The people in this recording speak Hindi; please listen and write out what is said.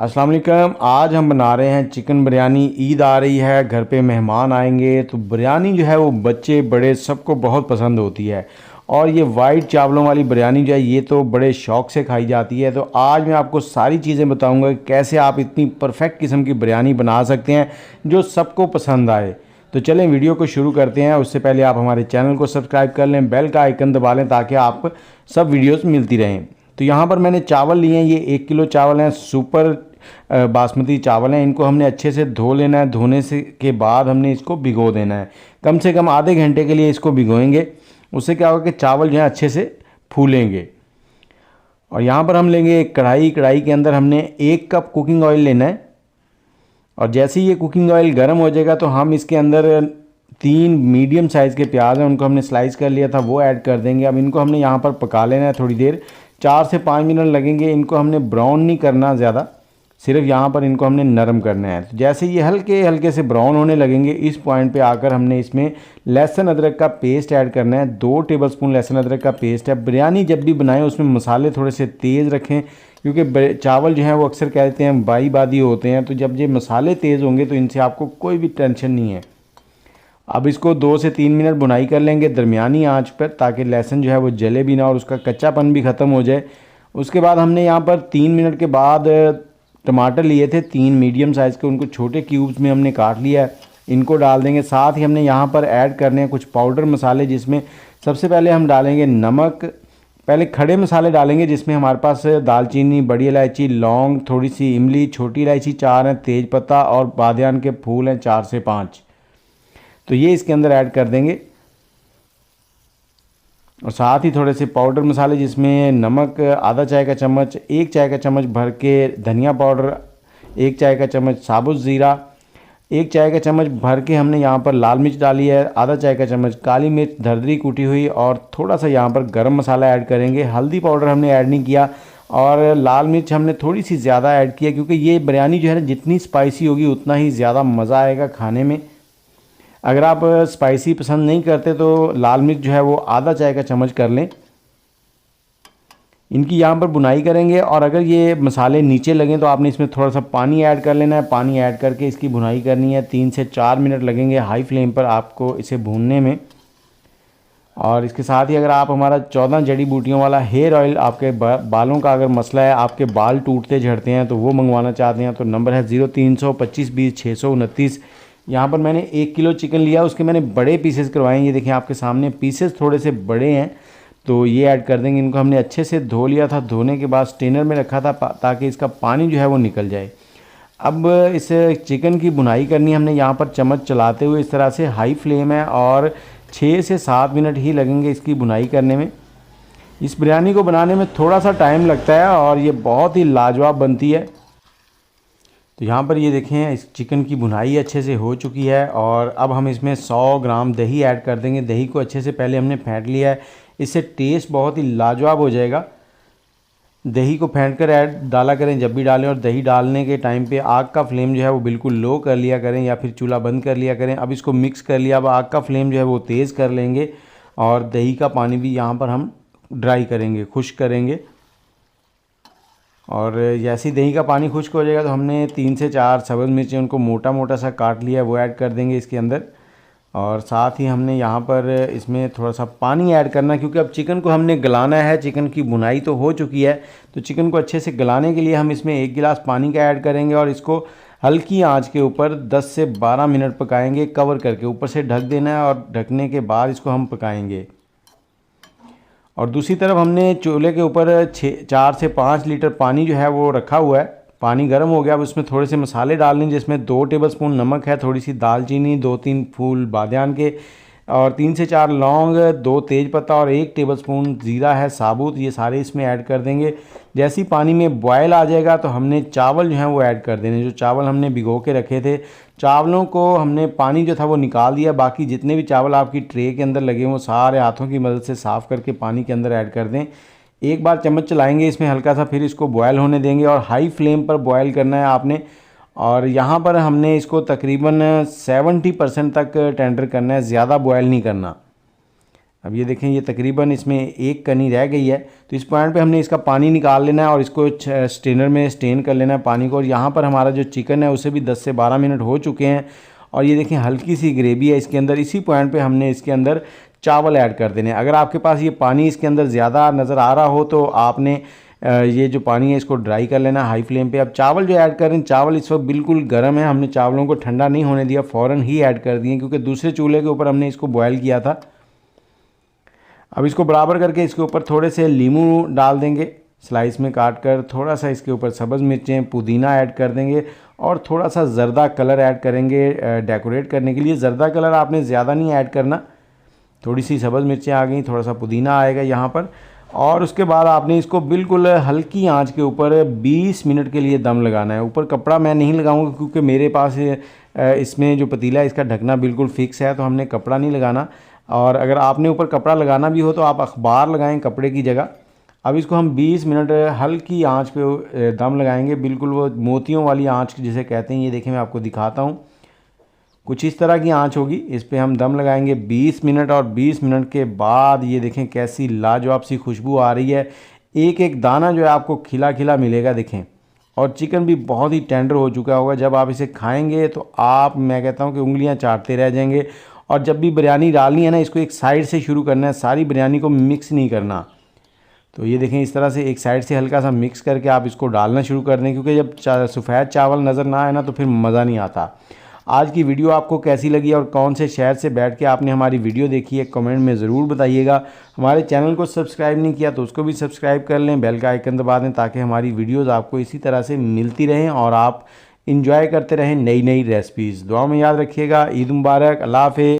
अस्सलाम वालेकुम। आज हम बना रहे हैं चिकन बिरयानी। ईद आ रही है, घर पे मेहमान आएंगे तो बिरयानी जो है वो बच्चे बड़े सबको बहुत पसंद होती है। और ये वाइट चावलों वाली बिरयानी जो है ये तो बड़े शौक़ से खाई जाती है। तो आज मैं आपको सारी चीज़ें बताऊंगा कि कैसे आप इतनी परफेक्ट किस्म की बिरयानी बना सकते हैं जो सबको पसंद आए। तो चलें वीडियो को शुरू करते हैं। उससे पहले आप हमारे चैनल को सब्सक्राइब कर लें, बेल का आइकन दबा लें ताकि आप सब वीडियोस मिलती रहें। तो यहाँ पर मैंने चावल लिए हैं, ये 1 किलो चावल हैं, सुपर बासमती चावल हैं। इनको हमने अच्छे से धो लेना है। धोने से के बाद हमने इसको भिगो देना है, कम से कम आधे घंटे के लिए इसको भिगोएंगे। उससे क्या होगा कि चावल जो है अच्छे से फूलेंगे। और यहाँ पर हम लेंगे एक कढ़ाई। कढ़ाई के अंदर हमने 1 कप कुकिंग ऑयल लेना है। और जैसे ही ये कुकिंग ऑयल गर्म हो जाएगा तो हम इसके अंदर 3 मीडियम साइज़ के प्याज हैं, उनको हमने स्लाइस कर लिया था, वो ऐड कर देंगे। अब इनको हमने यहाँ पर पका लेना है थोड़ी देर, 4 से 5 मिनट लगेंगे। इनको हमने ब्राउन नहीं करना ज़्यादा, सिर्फ यहाँ पर इनको हमने नरम करना है। तो जैसे ये हल्के हल्के से ब्राउन होने लगेंगे, इस पॉइंट पे आकर हमने इसमें लहसुन अदरक का पेस्ट ऐड करना है। 2 टेबलस्पून लहसुन अदरक का पेस्ट है। बिरयानी जब भी बनाएं उसमें मसाले थोड़े से तेज़ रखें, क्योंकि चावल जो है वो अक्सर कहते हैं बाई बादी होते हैं। तो जब ये मसाले तेज़ होंगे तो इनसे आपको कोई भी टेंशन नहीं है। अब इसको 2 से 3 मिनट बुनाई कर लेंगे दरमियानी आंच पर, ताकि लहसुन जो है वो जले भी ना और उसका कच्चापन भी ख़त्म हो जाए। उसके बाद हमने यहाँ पर 3 मिनट के बाद टमाटर लिए थे, 3 मीडियम साइज़ के, उनको छोटे क्यूब्स में हमने काट लिया है। इनको डाल देंगे। साथ ही हमने यहाँ पर ऐड करने हैं कुछ पाउडर मसाले, जिसमें सबसे पहले हम डालेंगे नमक। पहले खड़े मसाले डालेंगे जिसमें हमारे पास दालचीनी, बड़ी इलायची, लौंग, थोड़ी सी इमली, छोटी इलायची 4 हैं, तेज़पत्ता और बादियान के फूल हैं 4 से 5। तो ये इसके अंदर ऐड कर देंगे। और साथ ही थोड़े से पाउडर मसाले, जिसमें नमक आधा चाय का चम्मच, 1 चाय का चम्मच भर के धनिया पाउडर, 1 चाय का चम्मच साबुत ज़ीरा, 1 चाय का चम्मच भर के हमने यहाँ पर लाल मिर्च डाली है, आधा चाय का चम्मच काली मिर्च दरदरी कूटी हुई, और थोड़ा सा यहाँ पर गरम मसाला ऐड करेंगे। हल्दी पाउडर हमने ऐड नहीं किया और लाल मिर्च हमने थोड़ी सी ज़्यादा ऐड किया, क्योंकि ये बिरयानी जो है ना जितनी स्पाइसी होगी उतना ही ज़्यादा मज़ा आएगा खाने में। अगर आप स्पाइसी पसंद नहीं करते तो लाल मिर्च जो है वो आधा चाय का चम्मच कर लें। इनकी यहाँ पर बुनाई करेंगे। और अगर ये मसाले नीचे लगें तो आपने इसमें थोड़ा सा पानी ऐड कर लेना है। पानी ऐड करके इसकी बुनाई करनी है। 3 से 4 मिनट लगेंगे हाई फ्लेम पर आपको इसे भूनने में। और इसके साथ ही अगर आप हमारा 14 जड़ी बूटियों वाला हेयर ऑयल, आपके बालों का अगर मसला है, आपके बाल टूटते झड़ते हैं तो वो मंगवाना चाहते हैं, तो नंबर है 0300 25 20 629। यहाँ पर मैंने 1 किलो चिकन लिया, उसके मैंने बड़े पीसेस करवाए हैं। ये देखें आपके सामने पीसेस थोड़े से बड़े हैं, तो ये ऐड कर देंगे। इनको हमने अच्छे से धो लिया था, धोने के बाद स्ट्रेनर में रखा था ताकि इसका पानी जो है वो निकल जाए। अब इस चिकन की बुनाई करनी है हमने यहाँ पर चम्मच चलाते हुए। इस तरह से हाई फ्लेम है और 6 से 7 मिनट ही लगेंगे इसकी बुनाई करने में। इस बिरयानी को बनाने में थोड़ा सा टाइम लगता है और ये बहुत ही लाजवाब बनती है। तो यहाँ पर ये देखें इस चिकन की बुनाई अच्छे से हो चुकी है। और अब हम इसमें 100 ग्राम दही ऐड कर देंगे। दही को अच्छे से पहले हमने फेंट लिया है, इससे टेस्ट बहुत ही लाजवाब हो जाएगा। दही को फेंट कर ऐड डाला करें जब भी डालें। और दही डालने के टाइम पे आग का फ्लेम जो है वो बिल्कुल लो कर लिया करें या फिर चूल्हा बंद कर लिया करें। अब इसको मिक्स कर लिया। अब आग का फ्लेम जो है वो तेज़ कर लेंगे और दही का पानी भी यहाँ पर हम ड्राई करेंगे, खुश्क करेंगे। और जैसे ही दही का पानी खुश्क हो जाएगा तो हमने 3 से 4 सब्ज़ मिर्चें, उनको मोटा मोटा सा काट लिया है, वो ऐड कर देंगे इसके अंदर। और साथ ही हमने यहाँ पर इसमें थोड़ा सा पानी ऐड करना है, क्योंकि अब चिकन को हमने गलाना है। चिकन की बुनाई तो हो चुकी है, तो चिकन को अच्छे से गलाने के लिए हम इसमें 1 गिलास पानी का ऐड करेंगे और इसको हल्की आंच के ऊपर 10 से 12 मिनट पकाएंगे कवर करके। ऊपर से ढक देना है और ढकने के बाद इसको हम पकाएंगे। और दूसरी तरफ हमने चूल्हे के ऊपर 4 से 5 लीटर पानी जो है वो रखा हुआ है। पानी गर्म हो गया। अब उसमें थोड़े से मसाले डालने, जिसमें 2 टेबलस्पून नमक है, थोड़ी सी दालचीनी, 2-3 फूल बादियान के, और 3 से 4 लौंग, 2 तेज़पत्ता और 1 टेबलस्पून ज़ीरा है साबुत। ये सारे इसमें ऐड कर देंगे। जैसे ही पानी में बॉयल आ जाएगा तो हमने चावल जो हैं वो ऐड कर देने। जो चावल हमने भिगो के रखे थे, चावलों को हमने पानी जो था वो निकाल दिया। बाकी जितने भी चावल आपकी ट्रे के अंदर लगे हुए वो सारे हाथों की मदद से साफ़ करके पानी के अंदर ऐड कर दें। एक बार चम्मच चलाएंगे इसमें हल्का सा, फिर इसको बॉयल होने देंगे और हाई फ्लेम पर बॉयल करना है आपने। और यहाँ पर हमने इसको तकरीबन 70% तक टेंडर करना है, ज़्यादा बॉयल नहीं करना। अब ये देखें, ये तकरीबन इसमें एक कनी रह गई है। तो इस पॉइंट पे हमने इसका पानी निकाल लेना है और इसको स्ट्रेनर में स्ट्रेन कर लेना है पानी को। और यहाँ पर हमारा जो चिकन है उसे भी 10 से 12 मिनट हो चुके हैं और ये देखें हल्की सी ग्रेवी है इसके अंदर। इसी पॉइंट पे हमने इसके अंदर चावल ऐड कर देने। अगर आपके पास ये पानी इसके अंदर ज़्यादा नज़र आ रहा हो तो आपने ये जो पानी है इसको ड्राई कर लेना हाई फ्लेम पे। अब चावल जो ऐड कर रहे हैं, चावल इस वक्त बिल्कुल गर्म है, हमने चावलों को ठंडा नहीं होने दिया, फ़ौरन ही ऐड कर दिए क्योंकि दूसरे चूल्हे के ऊपर हमने इसको बॉयल किया था। अब इसको बराबर करके इसके ऊपर थोड़े से लीमू डाल देंगे स्लाइस में काट कर, थोड़ा सा इसके ऊपर सब्ज़ मिर्चें पुदीना ऐड कर देंगे और थोड़ा सा ज़र्दा कलर ऐड करेंगे डेकोरेट करने के लिए। ज़र्दा कलर आपने ज़्यादा नहीं ऐड करना, थोड़ी सी सब्ज़ मिर्चें आ गई, थोड़ा सा पुदीना आएगा यहाँ पर। और उसके बाद आपने इसको बिल्कुल हल्की आंच के ऊपर 20 मिनट के लिए दम लगाना है। ऊपर कपड़ा मैं नहीं लगाऊंगा क्योंकि मेरे पास इसमें जो पतीला है इसका ढकना बिल्कुल फ़िक्स है, तो हमने कपड़ा नहीं लगाना। और अगर आपने ऊपर कपड़ा लगाना भी हो तो आप अखबार लगाएं कपड़े की जगह। अब इसको हम 20 मिनट हल्की आंच पे दम लगाएंगे, बिल्कुल वो मोतियों वाली आंच जिसे कहते हैं। ये देखें मैं आपको दिखाता हूँ, कुछ इस तरह की आंच होगी। इस पे हम दम लगाएंगे 20 मिनट और 20 मिनट के बाद ये देखें कैसी लाजवाब सी खुशबू आ रही है। एक एक दाना जो है आपको खिला खिला मिलेगा देखें। और चिकन भी बहुत ही टेंडर हो चुका होगा। जब आप इसे खाएंगे तो आप, मैं कहता हूँ कि उंगलियां चाटते रह जाएंगे। और जब भी बिरयानी डालनी है ना, इसको एक साइड से शुरू करना है, सारी बिरयानी को मिक्स नहीं करना। तो ये देखें इस तरह से एक साइड से हल्का सा मिक्स करके आप इसको डालना शुरू कर दें, क्योंकि जब सफ़ेद चावल नज़र ना आए ना तो फिर मज़ा नहीं आता। आज की वीडियो आपको कैसी लगी और कौन से शहर से बैठ के आपने हमारी वीडियो देखी है, कमेंट में ज़रूर बताइएगा। हमारे चैनल को सब्सक्राइब नहीं किया तो उसको भी सब्सक्राइब कर लें, बेल का आइकन दबा दें ताकि हमारी वीडियोस आपको इसी तरह से मिलती रहें और आप इंजॉय करते रहें नई नई रेसिपीज़। दुआ में याद रखिएगा। ईद मुबारक, अल्लाह हाफ़िज़।